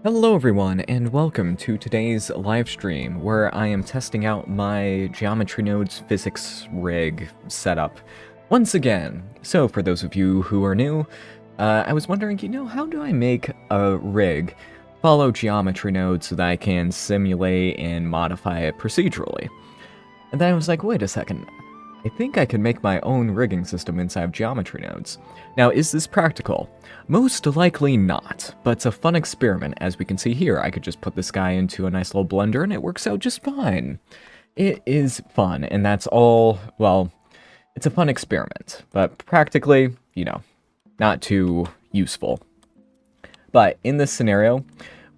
Hello everyone, and welcome to today's live stream, where I am testing out my Geometry Nodes physics rig setup once again. So for those of you who are new, I was wondering, how do I make a rig follow geometry nodes so that I can simulate and modify it procedurally? And then I was like, wait a second, I think I can make my own rigging system inside of geometry nodes. Now, is this practical? Most likely not, but it's a fun experiment. As we can see here, I could just put this guy into a nice little blender and it works out just fine. It is fun, and that's all, well, it's a fun experiment, but practically, not too useful. But in this scenario,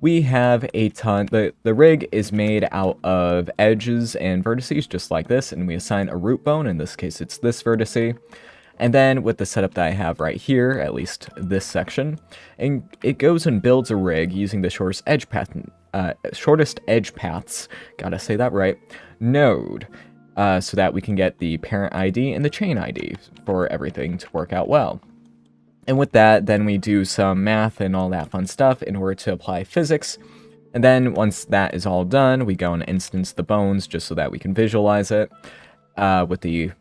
we have a ton, the rig is made out of edges and vertices just like this, and we assign a root bone, in this case it's this vertice. And then with the setup that I have right here, at least this section, and it goes and builds a rig using the shortest edge paths, gotta say that right, node, so that we can get the parent ID and the chain ID for everything to work out well. And with that, then we do some math and all that fun stuff in order to apply physics. And then once that is all done, we go and instance the bones just so that we can visualize it with the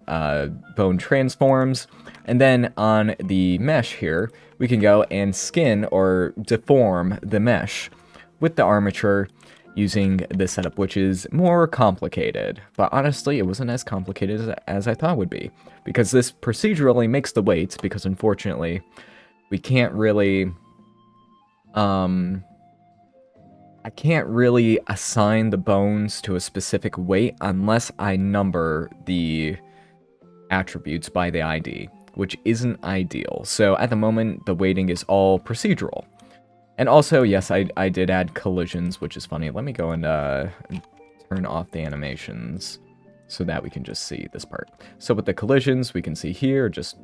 bone transforms. And then on the mesh here, we can go and skin or deform the mesh with the armature using this setup, which is more complicated. But honestly, it wasn't as complicated as I thought it would be, because this procedurally makes the weights, because unfortunately, we can't really, I can't really assign the bones to a specific weight unless I number the attributes by the ID, which isn't ideal. So at the moment, the weighting is all procedural. And also, yes, I did add collisions, which is funny. Let me go and turn off the animations so that we can just see this part. So with the collisions, we can see here, just,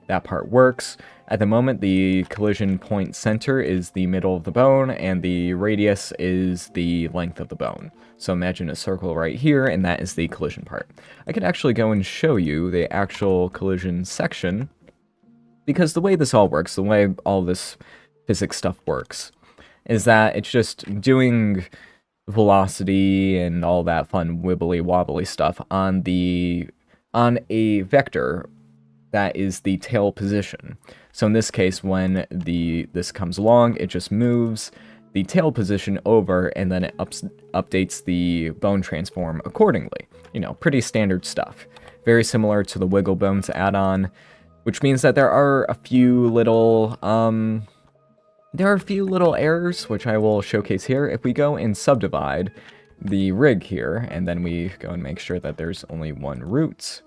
that part works. At the moment, the collision point center is the middle of the bone, and the radius is the length of the bone. So imagine a circle right here, and that is the collision part. I could actually go and show you the actual collision section, because the way this all works, the way all this physics stuff works, is that it's just doing velocity and all that fun wibbly wobbly stuff on a vector that is the tail position. So in this case, when this comes along, it just moves the tail position over, and then it updates the bone transform accordingly. Pretty standard stuff. Very similar to the wiggle bones add-on, which means that there are a few little errors, which I will showcase here. If we go and subdivide the rig here, and then we go and make sure that there's only one root,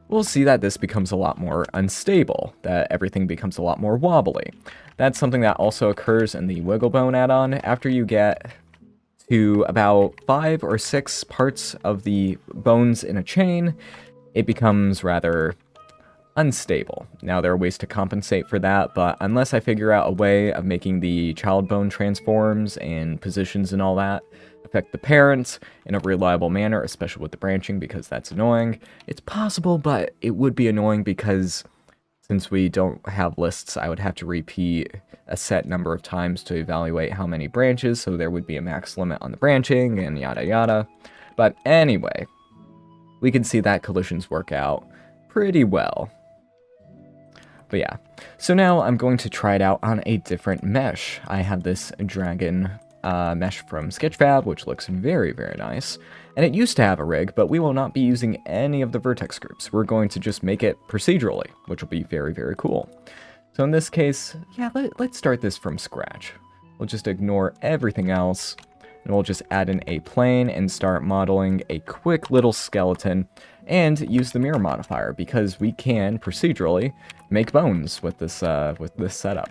we'll see that this becomes a lot more unstable, that everything becomes a lot more wobbly. That's something that also occurs in the wiggle bone add-on. After you get to about 5 or 6 parts of the bones in a chain, it becomes rather unstable. Now, there are ways to compensate for that, but unless I figure out a way of making the child bone transforms and positions and all that affect the parents in a reliable manner, especially with the branching, because that's annoying. It's possible, but it would be annoying because since we don't have lists, I would have to repeat a set number of times to evaluate how many branches, so there would be a max limit on the branching and yada yada. But anyway, we can see that collisions work out pretty well. But yeah, so now I'm going to try it out on a different mesh. I have this dragon mesh from Sketchfab, which looks very, very nice. And it used to have a rig, but we will not be using any of the vertex groups. We're going to just make it procedurally, which will be very, very cool. So in this case, yeah, let's start this from scratch. We'll just ignore everything else, and we'll just add in a plane and start modeling a quick little skeleton and use the mirror modifier, because we can procedurally make bones with this setup.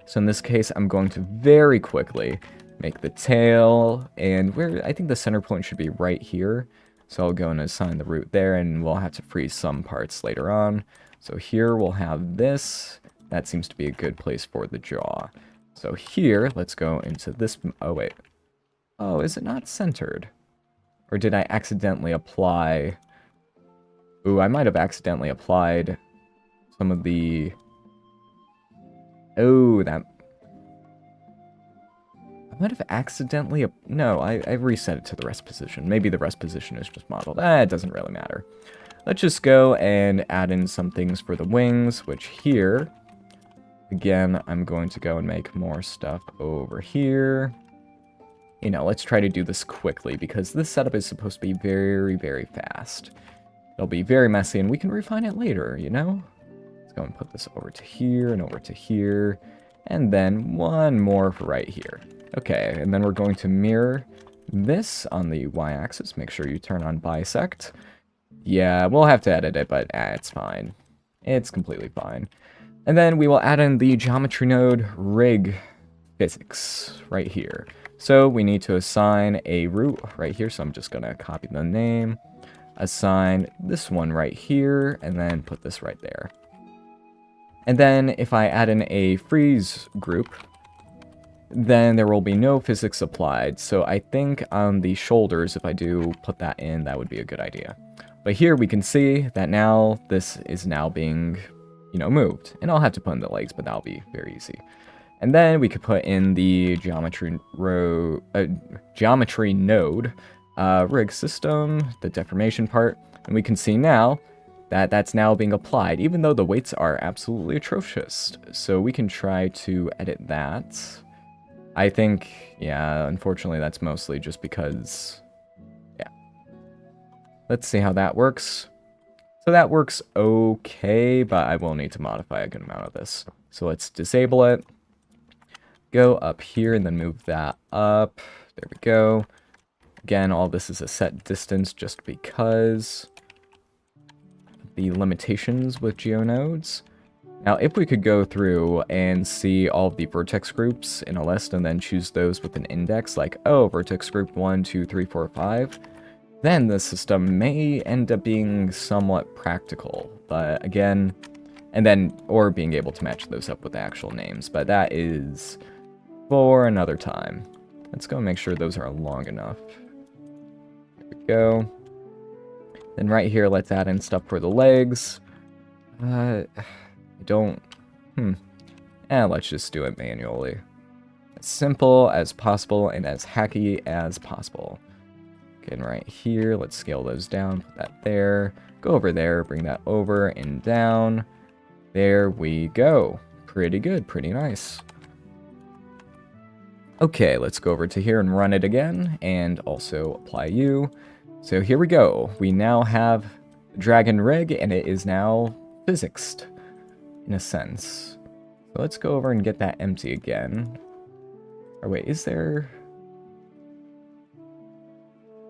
So in this case, I'm going to very quickly make the tail, and I think the center point should be right here. So I'll go and assign the root there, and we'll have to freeze some parts later on. So here we'll have this. That seems to be a good place for the jaw. So here, let's go into this. Oh, wait. Oh, is it not centered? Or did I accidentally apply... Ooh, I might have accidentally applied some of the... Oh, that... might have accidentally... No, I reset it to the rest position. Maybe the rest position is just modeled. It doesn't really matter. Let's just go and add in some things for the wings, which here... Again, I'm going to go and make more stuff over here. You know, let's try to do this quickly, because this setup is supposed to be very, very fast. It'll be very messy, and we can refine it later, you know? Let's go and put this over to here, and over to here, and then one more for right here. Okay, and then we're going to mirror this on the y-axis. Make sure you turn on bisect. Yeah, we'll have to edit it, but it's fine. It's completely fine. And then we will add in the geometry node rig physics right here. So we need to assign a root right here. So I'm just going to copy the name, assign this one right here, and then put this right there. And then if I add in a freeze group, then there will be no physics applied. So I think on the shoulders, if I do put that in, that would be a good idea. But here we can see that now this is now being, you know, moved. And I'll have to put in the legs, but that'll be very easy. And then we could put in the geometry node rig system, the deformation part. And we can see now that that's now being applied, even though the weights are absolutely atrocious. So we can try to edit that. I think, yeah, unfortunately that's mostly just because, yeah. Let's see how that works. So that works okay, but I will need to modify a good amount of this. So let's disable it. Go up here and then move that up. There we go. Again, all this is a set distance just because the limitations with GeoNodes. Now, if we could go through and see all of the vertex groups in a list and then choose those with an index, like, oh, vertex group 1, 2, 3, 4, 5, then the system may end up being somewhat practical. But again, and then, or being able to match those up with the actual names. But that is for another time. Let's go and make sure those are long enough. There we go. Then right here, let's add in stuff for the legs. Let's just do it manually. As simple as possible and as hacky as possible. Again, right here, let's scale those down, put that there. Go over there, bring that over and down. There we go. Pretty good, pretty nice. Okay, let's go over to here and run it again, and also apply you. So here we go. We now have the dragon rig, and it is now physicsed, in a sense. So let's go over and get that empty again. Or wait, is there...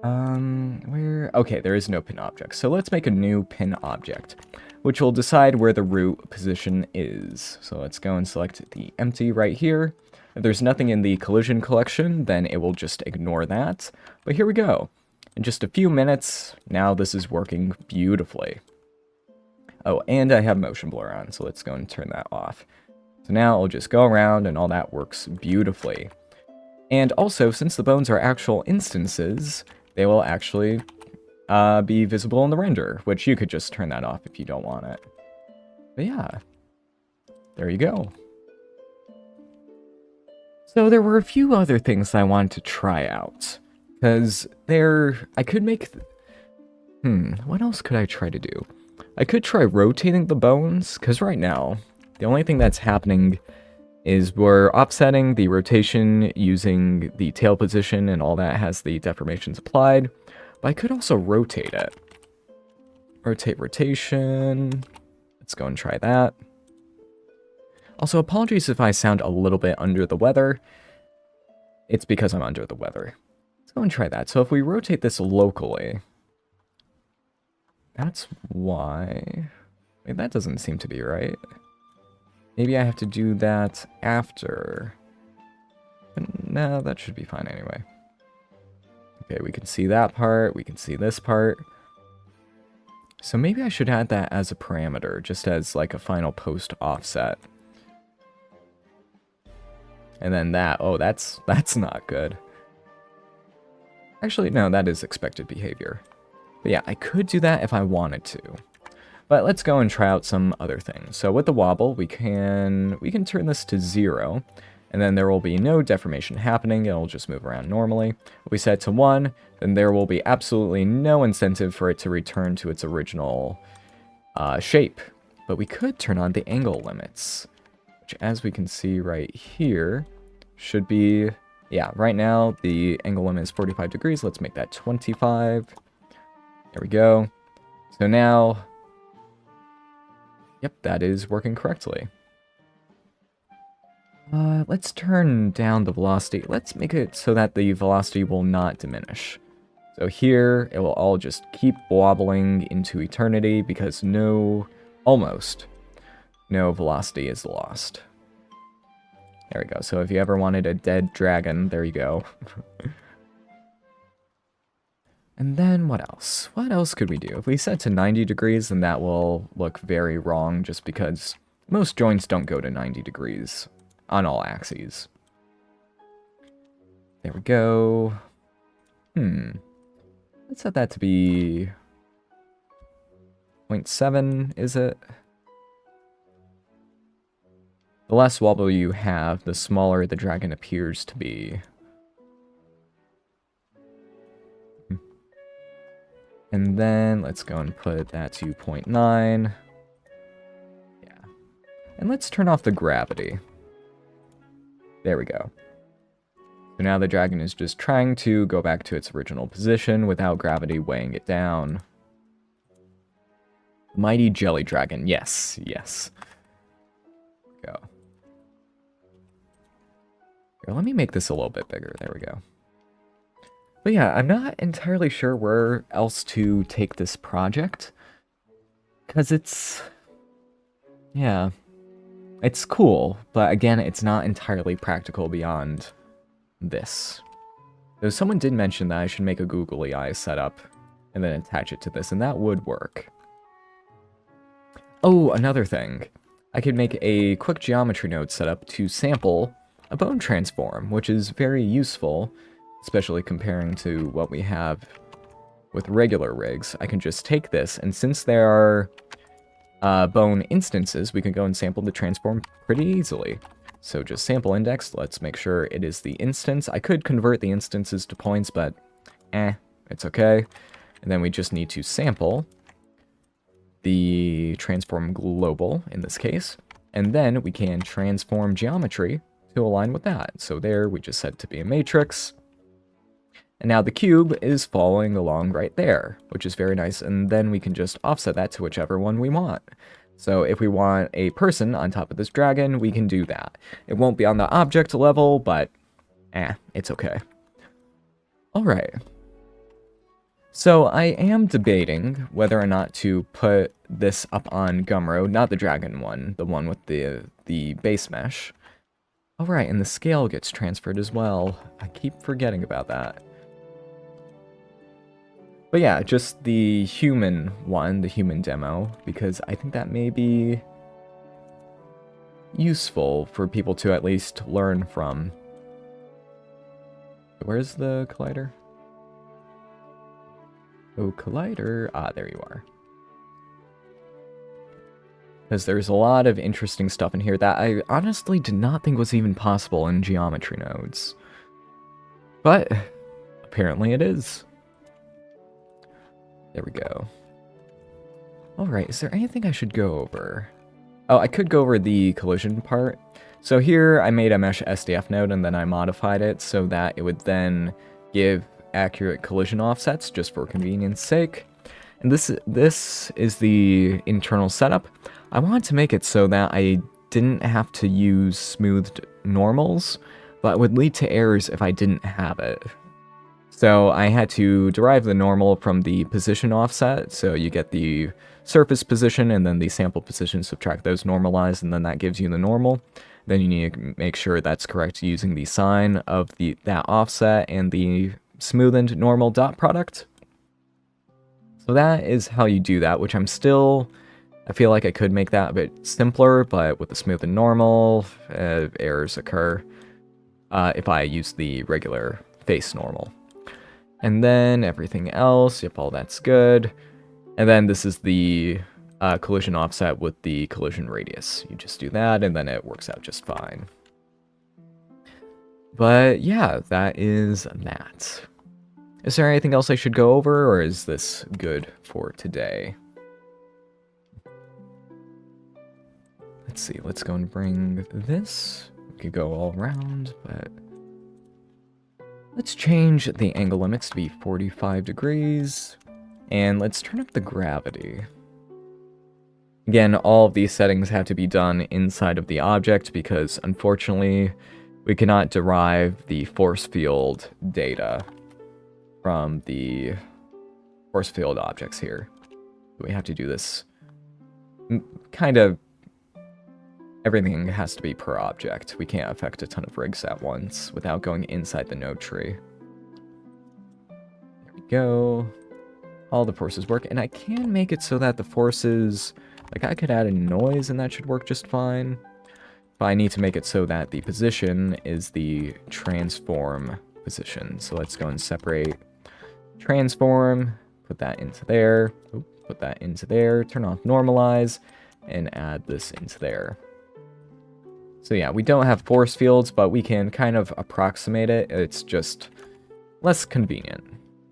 where... Okay, there is no pin object. So let's make a new pin object, which will decide where the root position is. So let's go and select the empty right here. If there's nothing in the collision collection, then it will just ignore that. But here we go. In just a few minutes, now this is working beautifully. Oh, and I have motion blur on, so let's go and turn that off. So now I'll just go around and all that works beautifully. And also, since the bones are actual instances, they will actually be visible in the render, which you could just turn that off if you don't want it. But yeah, there you go. So there were a few other things I wanted to try out. Because I could make... what else could I try to do? I could try rotating the bones, because right now, the only thing that's happening is we're offsetting the rotation using the tail position and all that has the deformations applied. But I could also rotate it. Rotate, rotation. Let's go and try that. Also, apologies if I sound a little bit under the weather. It's because I'm under the weather. Let's go and try that. So if we rotate this locally, that's why... Wait, that doesn't seem to be right. Maybe I have to do that after. No, that should be fine anyway. Okay, we can see that part. We can see this part. So maybe I should add that as a parameter, just as like a final post offset. And then that, oh, that's not good. Actually, no, that is expected behavior. But yeah, I could do that if I wanted to. But let's go and try out some other things. So with the wobble, we can turn this to 0. and then there will be no deformation happening. It'll just move around normally. If we set it to 1, then there will be absolutely no incentive for it to return to its original shape. But we could turn on the angle limits, which, as we can see right here, should be, yeah, right now the angle limit is 45 degrees. Let's make that 25. There we go. So now, yep, that is working correctly. Let's turn down the velocity. Let's make it so that the velocity will not diminish. So here, it will all just keep wobbling into eternity because almost no velocity is lost. There we go. So if you ever wanted a dead dragon, there you go. And then what else? What else could we do? If we set to 90 degrees, then that will look very wrong just because most joints don't go to 90 degrees on all axes. There we go. Let's set that to be 0.7, is it? The less wobble you have, the smaller the dragon appears to be. And then let's go and put that to 0.9. Yeah. And let's turn off the gravity. There we go. So now the dragon is just trying to go back to its original position without gravity weighing it down. Mighty jelly dragon. Yes, yes. Go. Here, let me make this a little bit bigger. There we go. But yeah, I'm not entirely sure where else to take this project. Because yeah. It's cool, but again, it's not entirely practical beyond this. Though someone did mention that I should make a googly eye setup and then attach it to this, and that would work. Oh, another thing. I could make a quick geometry node setup to sample a bone transform, which is very useful, especially comparing to what we have with regular rigs. I can just take this, and since there are bone instances, we can go and sample the transform pretty easily. So just sample index, let's make sure it is the instance. I could convert the instances to points, but it's okay. And then we just need to sample the transform global in this case. And then we can transform geometry to align with that. So there we just set it to be a matrix. And now the cube is following along right there, which is very nice. And then we can just offset that to whichever one we want. So if we want a person on top of this dragon, we can do that. It won't be on the object level, but it's okay. All right. So I am debating whether or not to put this up on Gumroad, not the dragon one, the one with the base mesh. All right, and the scale gets transferred as well. I keep forgetting about that. But yeah, just the human one, the human demo, because I think that may be useful for people to at least learn from. Where's the collider? Oh, collider. Ah, there you are. Because there's a lot of interesting stuff in here that I honestly did not think was even possible in geometry nodes. But apparently it is. There we go. Alright, is there anything I should go over? Oh, I could go over the collision part. So here I made a mesh SDF node and then I modified it so that it would then give accurate collision offsets just for convenience sake. And this is the internal setup. I wanted to make it so that I didn't have to use smoothed normals, but it would lead to errors if I didn't have it. So I had to derive the normal from the position offset, so you get the surface position and then the sample position, subtract those, normalize, and then that gives you the normal. Then you need to make sure that's correct using the sign of that offset and the smoothened normal dot product. So that is how you do that, which I feel like I could make that a bit simpler, but with the smooth and normal, errors occur if I use the regular face normal. And then everything else, yep, all that's good. And then this is the collision offset with the collision radius. You just do that, and then it works out just fine. But yeah, that is that. Is there anything else I should go over, or is this good for today? Let's see, let's go and bring this. We could go all around, but let's change the angle limits to be 45 degrees, and let's turn up the gravity. Again, all of these settings have to be done inside of the object because, unfortunately, we cannot derive the force field data from the force field objects here. We have to do this kind of... Everything has to be per object. We can't affect a ton of rigs at once without going inside the node tree. There we go. All the forces work, and I can make it so that the forces... Like, I could add a noise and that should work just fine. But I need to make it so that the position is the transform position. So let's go and separate transform, put that into there, put that into there, turn off normalize, and add this into there. So yeah, we don't have force fields, but we can kind of approximate it. It's just less convenient.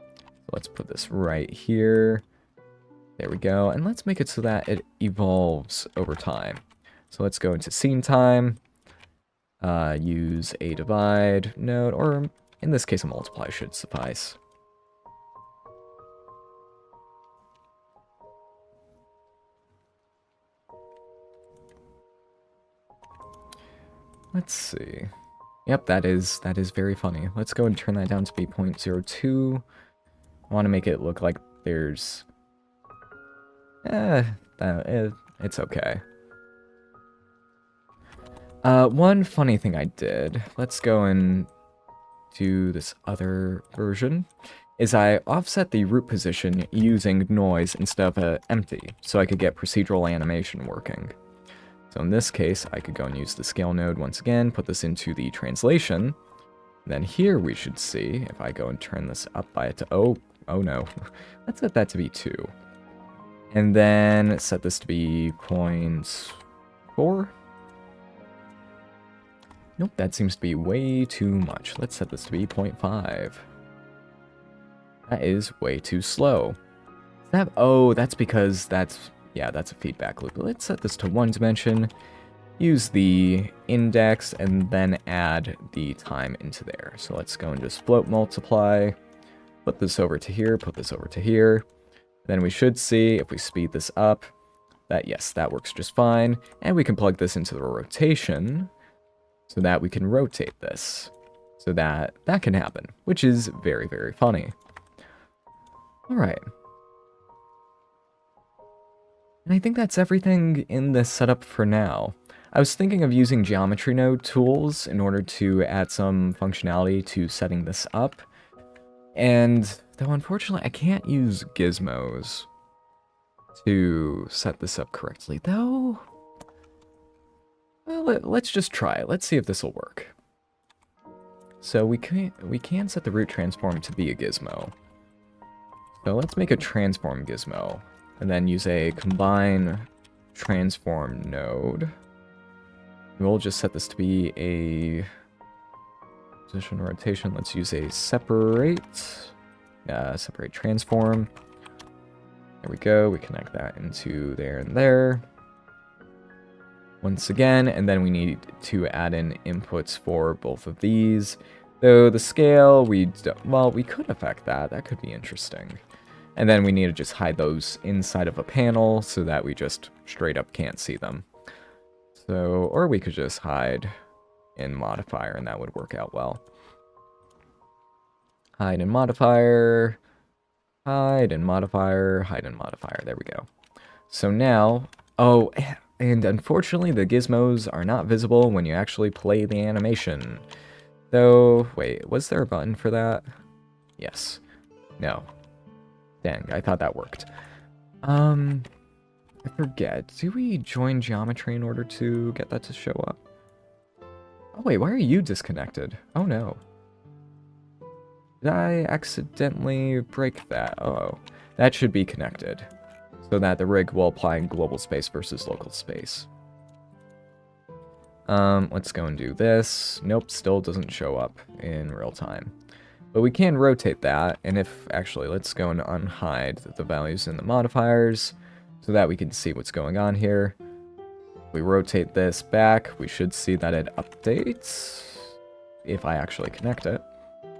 So let's put this right here. There we go, and let's make it so that it evolves over time. So let's go into scene time, use a divide node, or in this case a multiply should suffice. Let's see. Yep, that is very funny. Let's go and turn that down to be 0.02. I want to make it look like there's... it's okay. One funny thing I did, let's go and do this other version, is I offset the root position using noise instead of empty, so I could get procedural animation working. So in this case, I could go and use the scale node once again, put this into the translation. Then here we should see, if I go and turn this up by it to, oh no, let's set that to be 2. And then set this to be 0.4. Nope, that seems to be way too much. Let's set this to be 0.5. That is way too slow. Oh, that's because that's a feedback loop. Let's set this to 1 dimension, use the index, and then add the time into there. So let's go and just float multiply, put this over to here, put this over to here. Then we should see, if we speed this up, that yes, that works just fine. And we can plug this into the rotation so that we can rotate this. So that can happen, which is very, very funny. Alright. And I think that's everything in this setup for now. I was thinking of using geometry node tools in order to add some functionality to setting this up. And though unfortunately I can't use gizmos to set this up correctly, though. Well, let's just try it. Let's see if this will work. So we can set the root transform to be a gizmo. So let's make a transform gizmo, and then use a combine transform node. We'll just set this to be a position rotation. Let's use a separate transform. There we go. We connect that into there and there. Once again, and then we need to add in inputs for both of these. Though the scale, we could affect that. That could be interesting. And then we need to just hide those inside of a panel so that we just straight up can't see them. So, or we could just hide in modifier and that would work out well. Hide in modifier, hide in modifier, hide in modifier. There we go. So now, oh, and unfortunately the gizmos are not visible when you actually play the animation. Though, wait, was there a button for that? Yes. No. Dang, I thought that worked. I forget. Do we join geometry in order to get that to show up? Oh wait, why are you disconnected? Oh no. Did I accidentally break that? Uh-oh. That should be connected, so that the rig will apply in global space versus local space. Let's go and do this. Nope, still doesn't show up in real time. But we can rotate that, and actually, let's go and unhide the values in the modifiers so that we can see what's going on here. If we rotate this back, we should see that it updates if I actually connect it.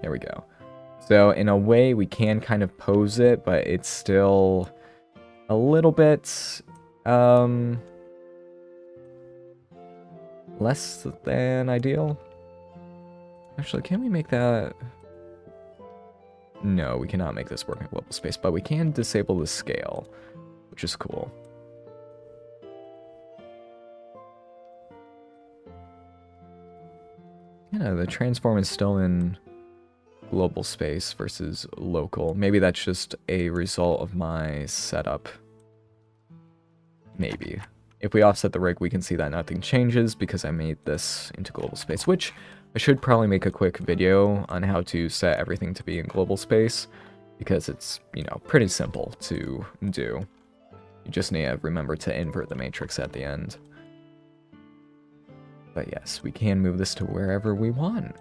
There we go. So in a way, we can kind of pose it, but it's still a little bit less than ideal. Actually, can we make that? No, we cannot make this work in global space, but we can disable the scale, which is cool. Yeah, the transform is still in global space versus local. Maybe that's just a result of my setup. Maybe. If we offset the rig, we can see that nothing changes because I made this into global space, which I should probably make a quick video on how to set everything to be in global space because it's, you know, pretty simple to do. You just need to remember to invert the matrix at the end. But yes, we can move this to wherever we want.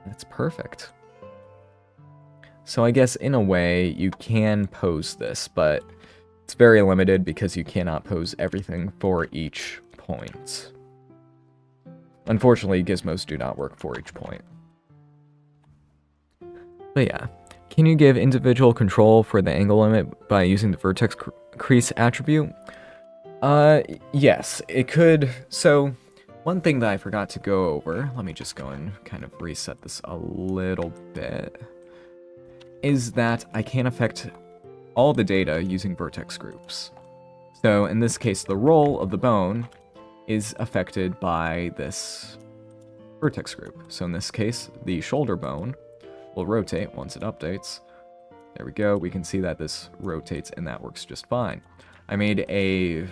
That's perfect. So I guess in a way you can pose this, but it's very limited because you cannot pose everything for each point. Unfortunately, gizmos do not work for each point. But yeah, can you give individual control for the angle limit by using the vertex crease attribute? Yes, it could. So one thing that I forgot to go over, let me just go and kind of reset this a little bit, is that I can affect all the data using vertex groups. So in this case, the roll of the bone is affected by this vertex group. So in this case, the shoulder bone will rotate once it updates. There we go. We can see that this rotates and that works just fine. I made a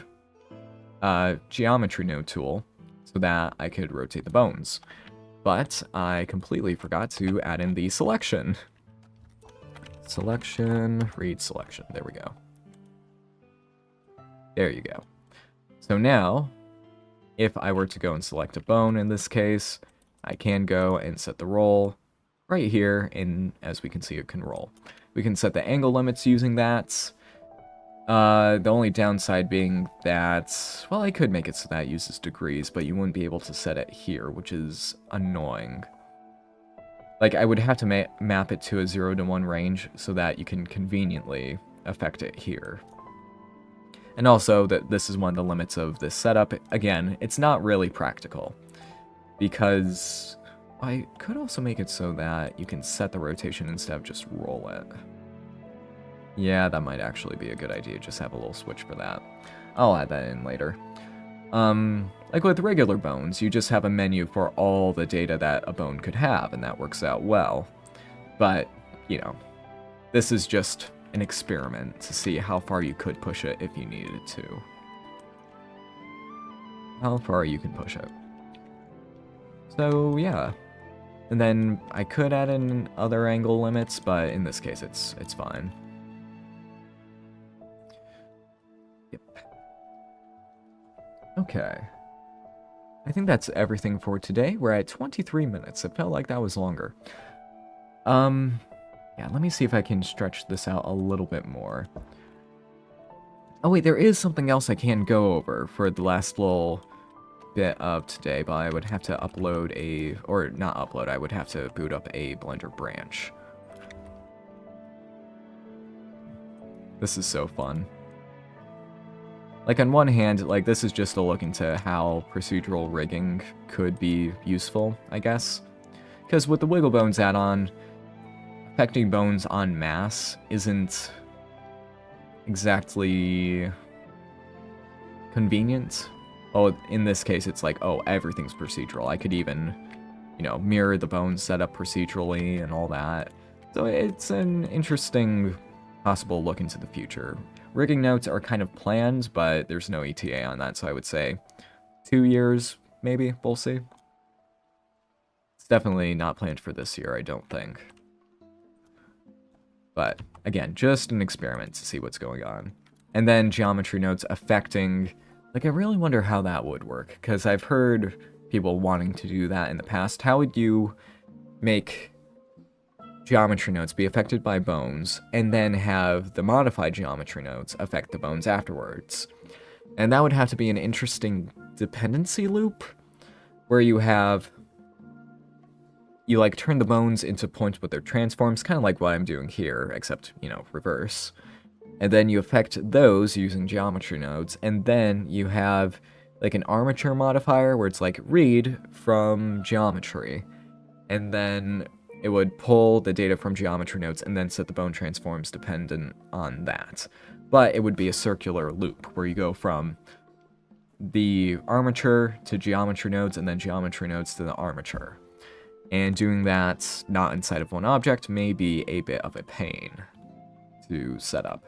geometry node tool so that I could rotate the bones, but I completely forgot to add in the selection. Selection, read selection. There we go. There you go. So now, if I were to go and select a bone in this case, I can go and set the roll right here, and as we can see, it can roll. We can set the angle limits using that. The only downside being that, well, I could make it so that it uses degrees, but you wouldn't be able to set it here, which is annoying. Like, I would have to map it to a 0 to 1 range so that you can conveniently affect it here. And also, that this is one of the limits of this setup. Again, it's not really practical, because I could also make it so that you can set the rotation instead of just roll it. Yeah, that might actually be a good idea, just have a little switch for that. I'll add that in later. Like with regular bones, you just have a menu for all the data that a bone could have, and that works out well. But, you know, this is just an experiment to see how far you could push it if you needed to. How far you can push it. So, yeah. And then I could add in other angle limits, but in this case it's fine. Yep. Okay. I think that's everything for today. We're at 23 minutes. It felt like that was longer. Yeah, let me see if I can stretch this out a little bit more. Oh wait, there is something else I can go over for the last little bit of today, but I would have to upload or not upload, I would have to boot up a Blender branch. This is so fun. Like, on one hand, like, this is just a look into how procedural rigging could be useful, I guess. Because with the Wiggle Bones add-on, affecting bones en masse isn't exactly convenient. Oh, in this case, it's like, oh, everything's procedural. I could even, you know, mirror the bones set up procedurally and all that. So it's an interesting possible look into the future. Rigging notes are kind of planned, but there's no ETA on that, so I would say 2 years, maybe. We'll see. It's definitely not planned for this year, I don't think. But, again, just an experiment to see what's going on. And then geometry nodes affecting... Like, I really wonder how that would work, because I've heard people wanting to do that in the past. How would you make geometry nodes be affected by bones, and then have the modified geometry nodes affect the bones afterwards? And that would have to be an interesting dependency loop, where you like turn the bones into points with their transforms, kind of like what I'm doing here, except, you know, reverse. And then you affect those using geometry nodes, and then you have like an armature modifier where it's like read from geometry, and then it would pull the data from geometry nodes and then set the bone transforms dependent on that. But it would be a circular loop where you go from the armature to geometry nodes and then geometry nodes to the armature. And doing that not inside of one object may be a bit of a pain to set up.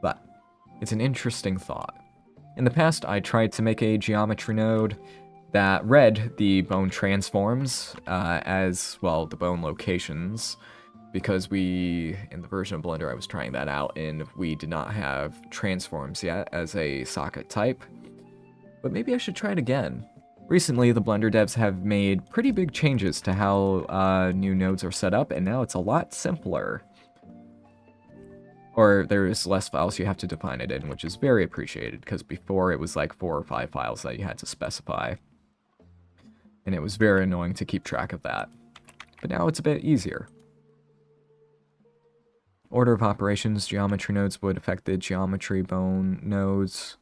But it's an interesting thought. In the past, I tried to make a geometry node that read the bone transforms as, well, the bone locations, because in the version of Blender I was trying that out, and we did not have transforms yet as a socket type. But maybe I should try it again. Recently, the Blender devs have made pretty big changes to how new nodes are set up, and now it's a lot simpler. Or there's less files you have to define it in, which is very appreciated, because before it was like 4 or 5 files that you had to specify. And it was very annoying to keep track of that. But now it's a bit easier. Order of operations, geometry nodes would affect the geometry bone nodes,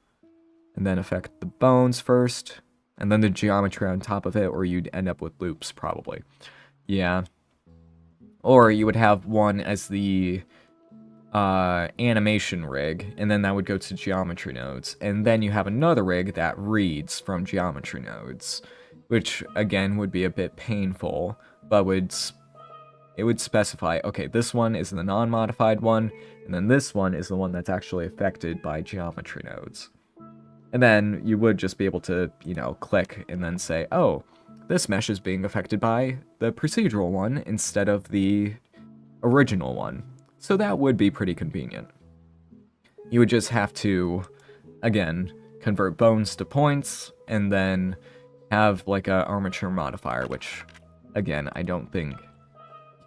and then affect the bones first, and then the geometry on top of it, or you'd end up with loops, probably. Yeah. Or you would have one as the animation rig, and then that would go to geometry nodes, and then you have another rig that reads from geometry nodes, which again would be a bit painful, but it would specify, okay, this one is the non-modified one, and then this one is the one that's actually affected by geometry nodes. And then you would just be able to, you know, click and then say, oh, this mesh is being affected by the procedural one instead of the original one. So that would be pretty convenient. You would just have to, again, convert bones to points, and then have like a armature modifier, which, again, I don't think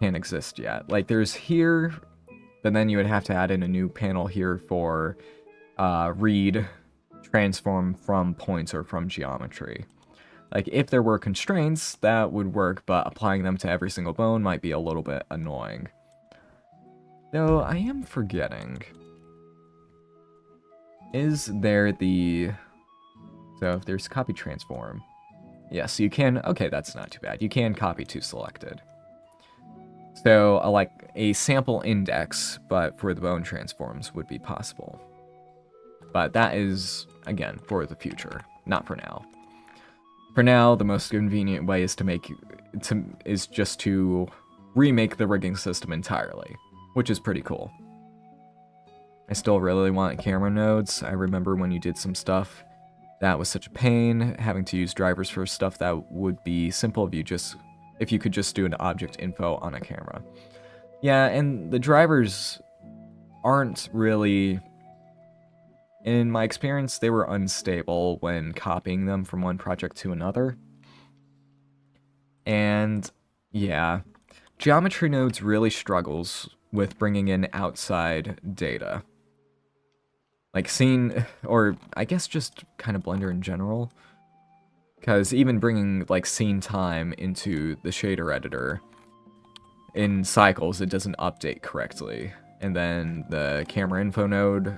can exist yet. Like, there's here, but then you would have to add in a new panel here for read transform from points or from geometry. Like, if there were constraints, that would work, but applying them to every single bone might be a little bit annoying. Though, I am forgetting. Is there the... So, if there's copy transform. Yes, you can... Okay, that's not too bad. You can copy to selected. So, like, a sample index, but for the bone transforms would be possible. But that is, again, for the future, not for now. For now, the most convenient way is just to remake the rigging system entirely, which is pretty cool. I still really want camera nodes. I remember when you did some stuff that was such a pain, having to use drivers for stuff that would be simple if you could just do an object info on a camera. Yeah, and the drivers aren't really... In my experience, they were unstable when copying them from one project to another. And, yeah, geometry nodes really struggles with bringing in outside data. Like scene, or I guess just kind of Blender in general. Because even bringing, like, scene time into the shader editor, in cycles, it doesn't update correctly. And then the camera info node...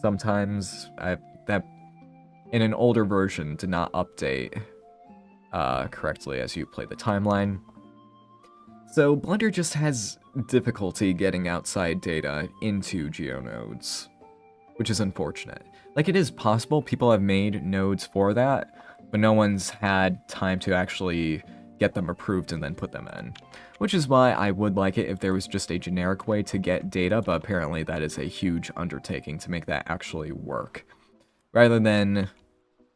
Sometimes that in an older version did not update correctly as you play the timeline. So Blender just has difficulty getting outside data into geonodes, which is unfortunate. Like, it is possible, people have made nodes for that, but no one's had time to actually get them approved and then put them in. Which is why I would like it if there was just a generic way to get data, but apparently that is a huge undertaking to make that actually work. Rather than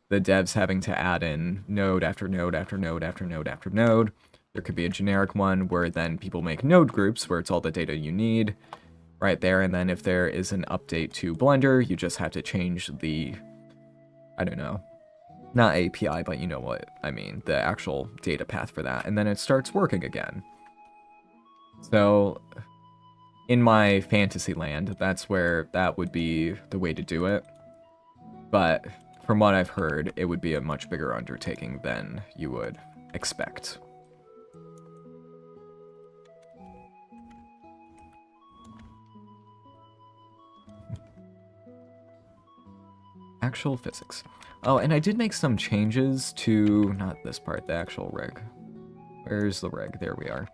the devs having to add in node after node after node after node after node, there could be a generic one where then people make node groups where it's all the data you need right there, and then if there is an update to Blender, you just have to change the, I don't know, Not API, but you know what I mean, the actual data path for that, and then it starts working again. So, in my fantasy land, that's where that would be the way to do it. But from what I've heard, it would be a much bigger undertaking than you would expect. Actual physics. Oh, and I did make some changes to, not this part, the actual rig. Where's the rig? There we are.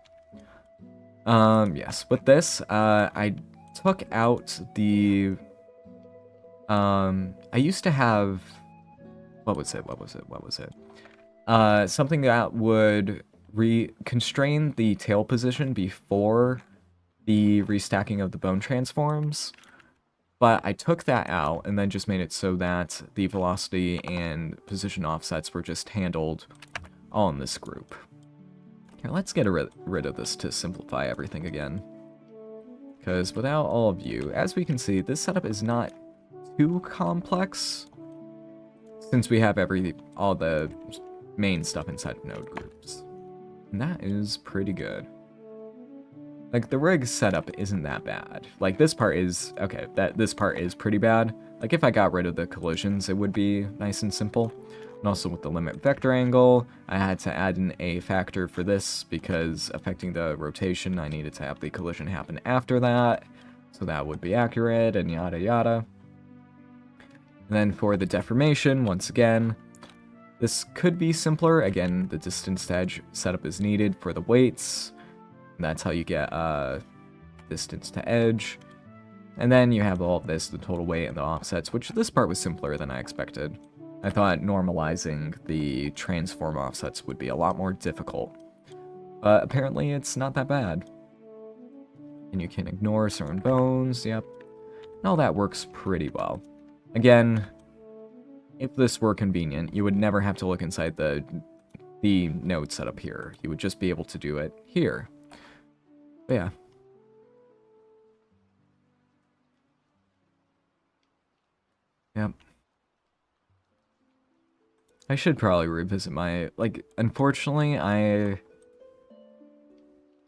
Yes, with this, I took out the, I used to have, what was it? Something that would constrain the tail position before the restacking of the bone transforms. But I took that out and then just made it so that the velocity and position offsets were just handled all in this group. Here, let's get rid of this to simplify everything again. Because without all of you, as we can see, this setup is not too complex, since we have all the main stuff inside of node groups. And that is pretty good. Like, the rig setup isn't that bad. Like, this part is, okay, this part is pretty bad. Like, if I got rid of the collisions, it would be nice and simple. And also with the limit vector angle, I had to add in a factor for this because affecting the rotation, I needed to have the collision happen after that. So that would be accurate and yada yada. And then for the deformation, once again, this could be simpler. Again, the distance to edge setup is needed for the weights. That's how you get distance to edge. And then you have all of this, the total weight and the offsets, which this part was simpler than I expected. I thought normalizing the transform offsets would be a lot more difficult. But apparently it's not that bad. And you can ignore certain bones, yep. And all that works pretty well. Again, if this were convenient, you would never have to look inside the node setup here. You would just be able to do it here. But yeah. Yep. I should probably revisit my, like, unfortunately,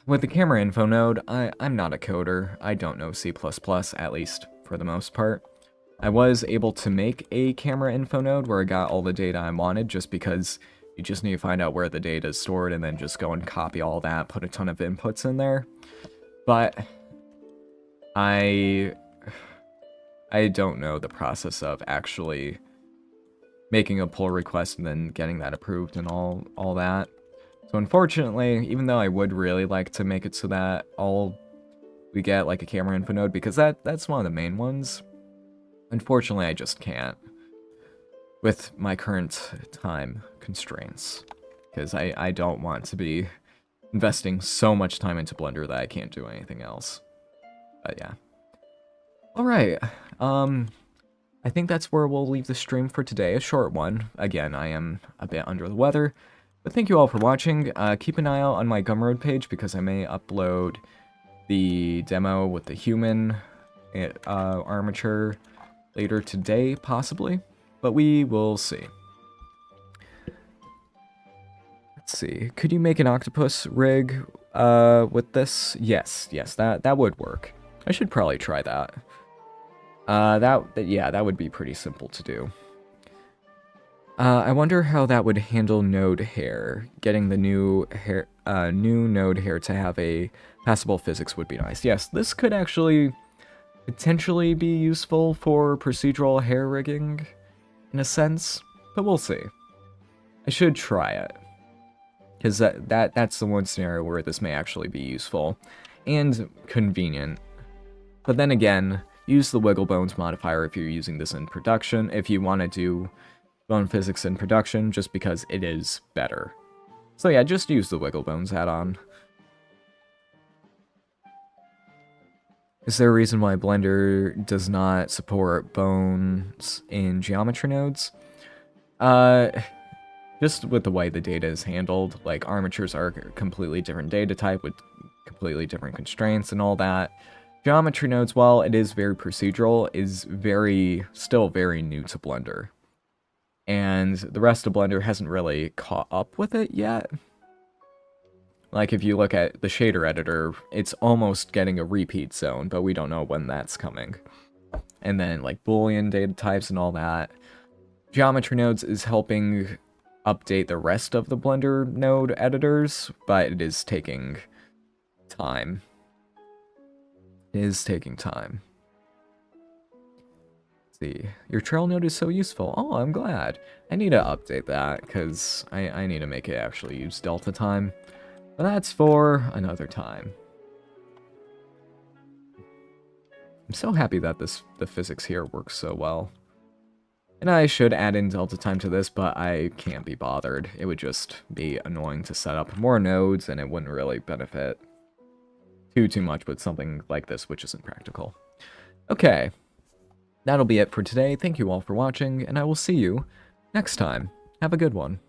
with the camera info node, I'm not a coder. I don't know C++, at least for the most part. I was able to make a camera info node where I got all the data I wanted just because you just need to find out where the data is stored and then just go and copy all that, put a ton of inputs in there. But I don't know the process of actually making a pull request and then getting that approved and all that. So unfortunately, even though I would really like to make it so that we get like a camera info node, because that's one of the main ones, unfortunately I just can't with my current time constraints, because I don't want to be investing so much time into Blender that I can't do anything else. But yeah. Alright, I think that's where we'll leave the stream for today, a short one. Again, I am a bit under the weather, but thank you all for watching. Keep an eye out on my Gumroad page because I may upload the demo with the human armature later today, possibly, but we will see. Let's see, could you make an octopus rig with this? Yes, that would work. I should probably try that. Yeah, that would be pretty simple to do. I wonder how that would handle node hair. Getting the new node hair to have a passable physics would be nice. Yes, this could actually potentially be useful for procedural hair rigging, in a sense, but we'll see. I should try it, because that's the one scenario where this may actually be useful and convenient. But then again, use the wiggle bones modifier if you're using this in production, if you want to do bone physics in production, just because it is better. So yeah, just use the wiggle bones add-on. Is there a reason why Blender does not support bones in geometry nodes? Just with the way the data is handled, like armatures are a completely different data type with completely different constraints and all that. Geometry nodes, while it is very procedural, is still very new to Blender. and the rest of Blender hasn't really caught up with it yet. Like, if you look at the shader editor, it's almost getting a repeat zone, but we don't know when that's coming. And then, like, Boolean data types and all that. Geometry nodes is helping update the rest of the Blender node editors, but it is taking time. It is taking time. Let's see. Your trail node is so useful. Oh, I'm glad. I need to update that, because I need to make it actually use delta time. But that's for another time. I'm so happy that the physics here works so well. And I should add in delta time to this, but I can't be bothered. It would just be annoying to set up more nodes, and it wouldn't really benefit too much with something like this, which isn't practical. Okay, that'll be it for today. Thank you all for watching, and I will see you next time. Have a good one.